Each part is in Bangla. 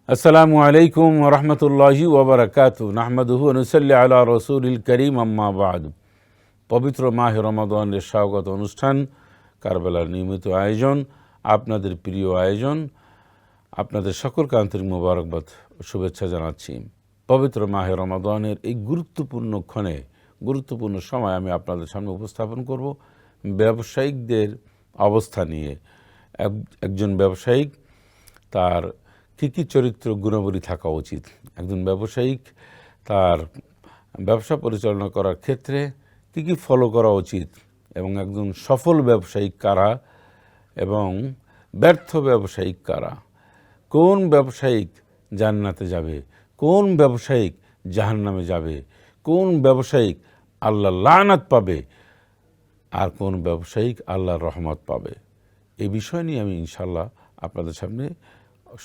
আসসালামু আলাইকুম রহমতুল্লাহি ওবরাকাতু নাহমাদুহু ওয়া নুসাল্লি আলা রাসূলিল কারীম আম্মা বা'দ। পবিত্র মাহে রমাদানের স্বাগত অনুষ্ঠান, কারবালার নিয়মিত আয়োজন, আপনাদের প্রিয় আয়োজন, আপনাদের সকলকে আন্তরিক মোবারকবাদ ও শুভেচ্ছা জানাচ্ছি। পবিত্র মাহে রমাদানের এই গুরুত্বপূর্ণ ক্ষণে, গুরুত্বপূর্ণ সময় আমি আপনাদের সামনে উপস্থাপন করব ব্যবসায়িকদের অবস্থা নিয়ে। একজন ব্যবসায়িক তার কী কী চরিত্র গুণাবলী থাকা উচিত, একজন ব্যবসায়িক তার ব্যবসা পরিচালনা করার ক্ষেত্রে কী কী ফলো করা উচিত, এবং একজন সফল ব্যবসায়িক কারা এবং ব্যর্থ ব্যবসায়িক কারা, কোন ব্যবসায়িক জান্নাতে যাবে, কোন ব্যবসায়িক জাহান্নামে যাবে, কোন ব্যবসায়িক আল্লাহর লানত পাবে আর কোন ব্যবসায়িক আল্লাহর রহমত পাবে, এই বিষয় নিয়ে আমি ইনশাল্লাহ আপনাদের সামনে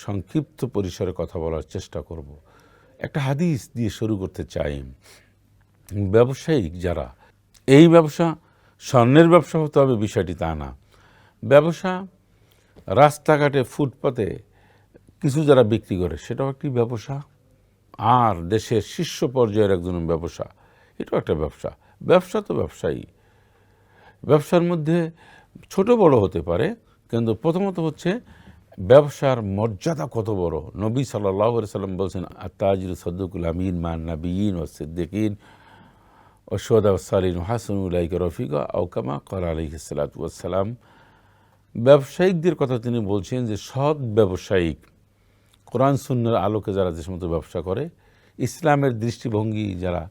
সংক্ষিপ্ত পরিসরে কথা বলার চেষ্টা করব। একটা হাদিস দিয়ে শুরু করতে চাই। ব্যবসায়িক যারা, এই ব্যবসা স্বর্ণের ব্যবসা হতে হবে বিষয়টি তা না। ব্যবসা রাস্তাঘাটে ফুটপাতে কিছু যারা বিক্রি করে সেটাও একটি ব্যবসা, আর দেশের শীর্ষ পর্যায়ের একজন ব্যবসা, এটাও একটা ব্যবসা। ব্যবসা তো ব্যবসায়ী, ব্যবসার মধ্যে ছোট বড় হতে পারে, কিন্তু প্রথমত হচ্ছে ব্যবসার মর্যাদা কত বড়। নবী সাল্লাল্লাহু আলাইহি সাল্লাম বলছেন, আত-তাজিরু সাদুকুল আমিন মান নাবিয়িন ওয়াস সিদ্দিকিন ওয়াশ শুহাদা ওয়াস সালিহিন ওয়া হাসুনা উলাইকা রফিকা আও কামা ক্বালা আলাইহিস সালাতু ওয়াস সালাম। ব্যবসায়িকদের কথা তিনি বলছেন যে সৎ ব্যবসায়িক, কোরআন সুন্নাহর আলোকে যারা যে সমস্ত ব্যবসা করে, ইসলামের দৃষ্টিভঙ্গি যারা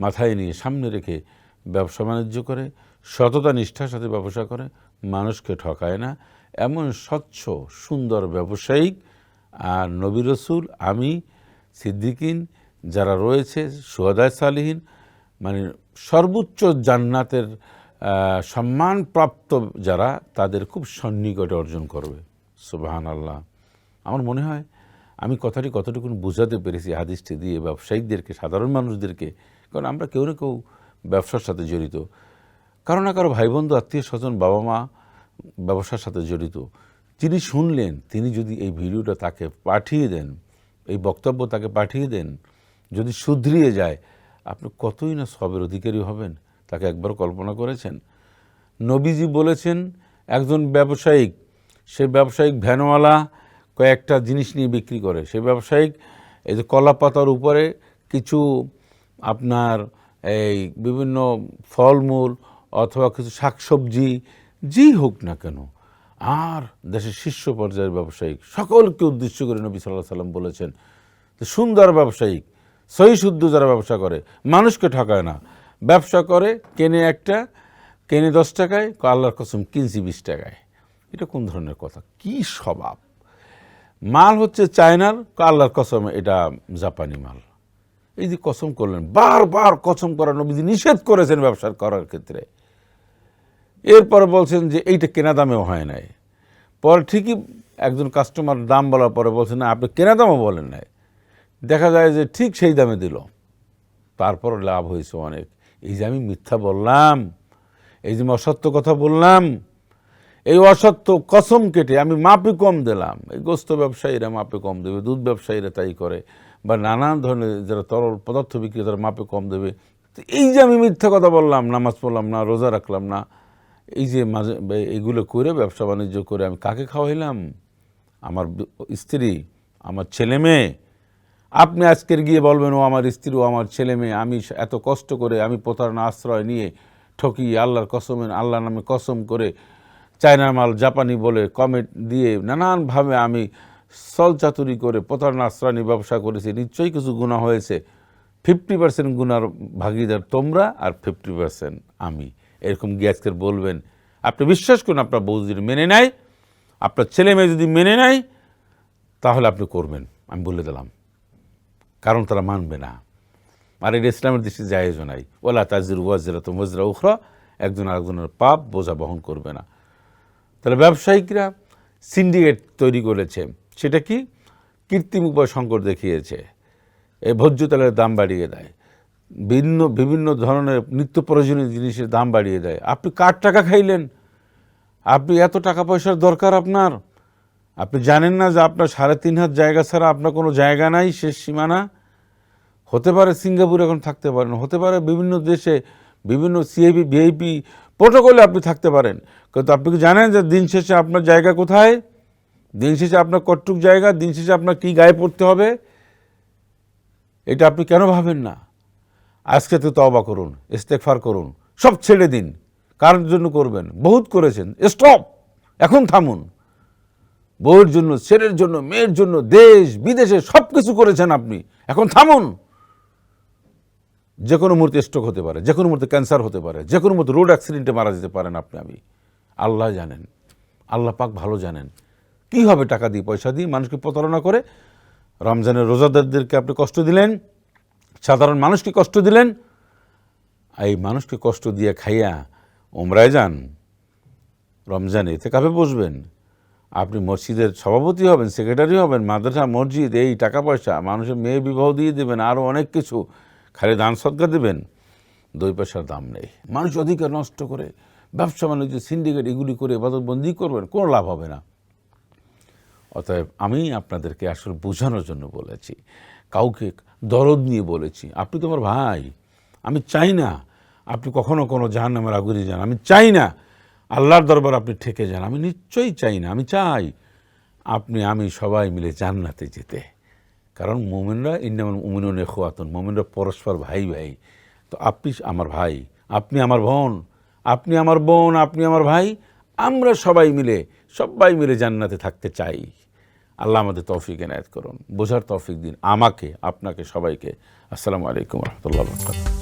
মাথায় নিয়ে সামনে রেখে ব্যবসা বাণিজ্য করে, সততা নিষ্ঠার সাথে ব্যবসা করে, মানুষকে ঠকায় না, এমন স্বচ্ছ সুন্দর ব্যবসায়িক আর নবী রসুল, আমি, সিদ্দিকিন যারা রয়েছে, শুহাদায়ে সালিহিন, মানে সর্বোচ্চ জান্নাতের সম্মানপ্রাপ্ত যারা, তাদের খুব সন্নিকটে অর্জন করবে। সুবহানাল্লাহ। আমার মনে হয় আমি কথাটি কতটুকু বোঝাতে পেরেছি হাদিসটি দিয়ে ব্যবসায়িকদেরকে, সাধারণ মানুষদেরকে। কারণ আমরা কেউ না কেউ ব্যবসার সাথে জড়িত, কারো না কারো ভাই বন্ধু আত্মীয় স্বজন বাবা মা ব্যবসার সাথে জড়িত। যিনি শুনলেন তিনি যদি এই ভিডিওটা তাকে পাঠিয়ে দেন, এই বক্তব্য তাকে পাঠিয়ে দেন, যদি শুধরিয়ে যায়, আপনি কতই না সবের অধিকারী হবেন, তাকে একবার কল্পনা করেছেন? নবীজি বলেছেন একজন ব্যবসায়িক, সে ব্যবসায়িক ভ্যানওয়ালা কয়েকটা জিনিস নিয়ে বিক্রি করে, সে ব্যবসায়িক এই যে কলা পাতার উপরে কিছু আপনার এই বিভিন্ন ফলমূল অথবা কিছু শাকসবজি যেই হোক না কেন, আর দেশের শীর্ষ পর্যায়ের ব্যবসায়িক সকলকে উদ্দেশ্য করে নবী সাল্লাল্লাহু আলাইহি সাল্লাম বলেছেন যে সুন্দর ব্যবসায়িক, সহি শুদ্ধ যারা ব্যবসা করে, মানুষকে ঠকায় না, ব্যবসা করে, কেনে 10 টাকায়, আল্লাহর কসম কিনছি 20 টাকায়। এটা কোন ধরনের কথা, কি স্বভাব? মাল হচ্ছে চায়নার, আল্লাহর কসম এটা জাপানি মাল। এই যে কসম করলেন, বারবার কসম করা নবীজি নিষেধ করেছেন ব্যবসা করার ক্ষেত্রে। এরপরে বলছেন যে এইটা কেনা দামেও হয় নাই। পরে ঠিকই একজন কাস্টমার দাম বলার পরে বলছেন না আপনি কেনা দামও বলেন নাই, দেখা যায় যে ঠিক সেই দামে দিল, তারপর লাভ হয়েছে অনেক। এই যে আমি মিথ্যা বললাম, এই যে আমি অসত্য কথা বললাম, এই অসত্য কসম কেটে আমি মাপে কম দিলাম। এই গোস্ত ব্যবসায়ীরা মাপে কম দেবে, দুধ ব্যবসায়ীরা তাই করে, বা নানান ধরনের যারা তরল পদার্থ বিক্রি তারা মাপে কম দেবে। তো এই যে আমি মিথ্যা কথা বললাম, নামাজ পড়লাম না, রোজা রাখলাম না, এই যে মাঝে এইগুলো করে ব্যবসা বাণিজ্য করে আমি কাকে খাওয়াইলাম? আমার স্ত্রী, আমার ছেলে মেয়ে। আপনি আজকের গিয়ে বলবেন ও আমার স্ত্রী, ও আমার ছেলে মেয়ে, আমি এত কষ্ট করে, আমি প্রতারণা আশ্রয় নিয়ে ঠকি, আল্লাহর কসমে, আল্লাহর নামে কসম করে চায়নার মাল জাপানি বলে কমেন্ট দিয়ে নানানভাবে আমি ছলচাতুরি করে প্রতারণা আশ্রয় নিয়ে ব্যবসা করেছি, নিশ্চয়ই কিছু গুনাহ হয়েছে। 50% গুনার ভাগিদার তোমরা আর 50% আমি। এরকম গিয়ে আজকের বলবেন, আপনি বিশ্বাস করুন, আপনার বউ যদি মেনে নেয়, আপনার ছেলে মেয়ে যদি মেনে নেয়, তাহলে আপনি করবেন, আমি বলে দিলাম, কারণ তারা মানবে না। আর এটা ইসলামের দৃষ্টি জায়েজ নাই। ওয়ালা তাজিরু ওয়াজিরাতুন ওয়িজরা উখরা, একজন আরেকজনের পাপ বোঝা বহন করবে না। তাহলে ব্যবসায়িকরা সিন্ডিকেট তৈরি করেছে, সেটা কি? কৃত্রিম উপায় সংকট দেখিয়েছে, এই ভোজ্য তেলের দাম বাড়িয়ে দেয়, বিভিন্ন ধরনের নিত্য প্রয়োজনীয় জিনিসের দাম বাড়িয়ে দেয়। আপনি কার টাকা খাইলেন? আপনি এত টাকা পয়সার দরকার আপনার? আপনি জানেন না যে আপনার 3.5 হাত জায়গা ছাড়া আপনার কোনো জায়গা নাই, শেষ সীমানা। হতে পারে সিঙ্গাপুরে এখন থাকতে পারেন, হতে পারে বিভিন্ন দেশে বিভিন্ন সিআইপি ভিআইপি প্রোটোকলে আপনি থাকতে পারেন, কিন্তু আপনি কি জানেন যে দিন শেষে আপনার জায়গা কোথায়? দিন শেষে আপনার কতটুক জায়গা, দিন শেষে আপনার কী গায়ে পড়তে হবে? এটা আপনি কেন ভাবেন না? আজকে তো তওবা করুন, ইস্তেগফার করুন, সব ছেড়ে দিন। কার জন্য করবেন? বহুত করেছেন, স্টপ, এখন থামুন। বউয়ের জন্য, ছেলের জন্য, মেয়ের জন্য, দেশ বিদেশে সব কিছু করেছেন আপনি, এখন থামুন। যে কোনো মুহূর্তে স্ট্রোক হতে পারে, যে কোনো মুহূর্তে ক্যান্সার হতে পারে, যে কোনো মুহূর্তে রোড অ্যাক্সিডেন্টে মারা যেতে পারেন আপনি, আমি। আল্লাহ জানেন, আল্লাহ পাক ভালো জানেন কী হবে টাকা দিয়ে, পয়সা দিয়ে মানুষকে প্রতারণা করে। রমজানের রোজাদারদেরকে আপনি কষ্ট দিলেন, সাধারণ মানুষকে কষ্ট দিলেন। এই মানুষকে কষ্ট দিয়ে খাইয়া উমরায় যান, রমজানে ইতিকাফে বসবেন, আপনি মসজিদের সভাপতি হবেন, সেক্রেটারি হবেন, মাদ্রাসা মসজিদ, এই টাকা পয়সা, মানুষের মেয়ে বিবাহ দিয়ে দেবেন, আরও অনেক কিছু, খালি দান সদকা দেবেন, 2 পয়সার দাম নেই। মানুষ অধিকার নষ্ট করে ব্যবসা বাণিজ্য সিন্ডিকেট এগুলি করে ইবাদতবন্দি করবেন, কোনো লাভ হবে না। অতএব আমি আপনাদেরকে আসলে বোঝানোর জন্য বলেছি, কাউকে দরদ নিয়ে বলেছি। আপনি তো আমার ভাই, আমি চাই না আপনি কখনো কোনো জাহান্নামের আগুনে যান, আমি চাই না আল্লাহর দরবার আপনি ঠেকে যান, আমি নিশ্চয়ই চাই না। আমি চাই আপনি আমি সবাই মিলে জান্নাতে যেতে। কারণ মুমিনরা ইন্নামাল মুমিনুনা ইখওয়াতুন, মুমিনরা পরস্পর ভাই ভাই। তো আপনি আমার ভাই, আপনি আমার বোন, আপনি আমার বোন, আপনি আমার ভাই, আমরা সবাই মিলে জান্নাতে থাকতে চাই। আল্লাহ আমাদের তৌফিক এনায়েত করুন, বোঝার তৌফিক দিন আমাকে, আপনাকে, সবাইকে। আসসালামু আলাইকুম ওয়া রাহমাতুল্লাহি ওয়া বারাকাতুহু।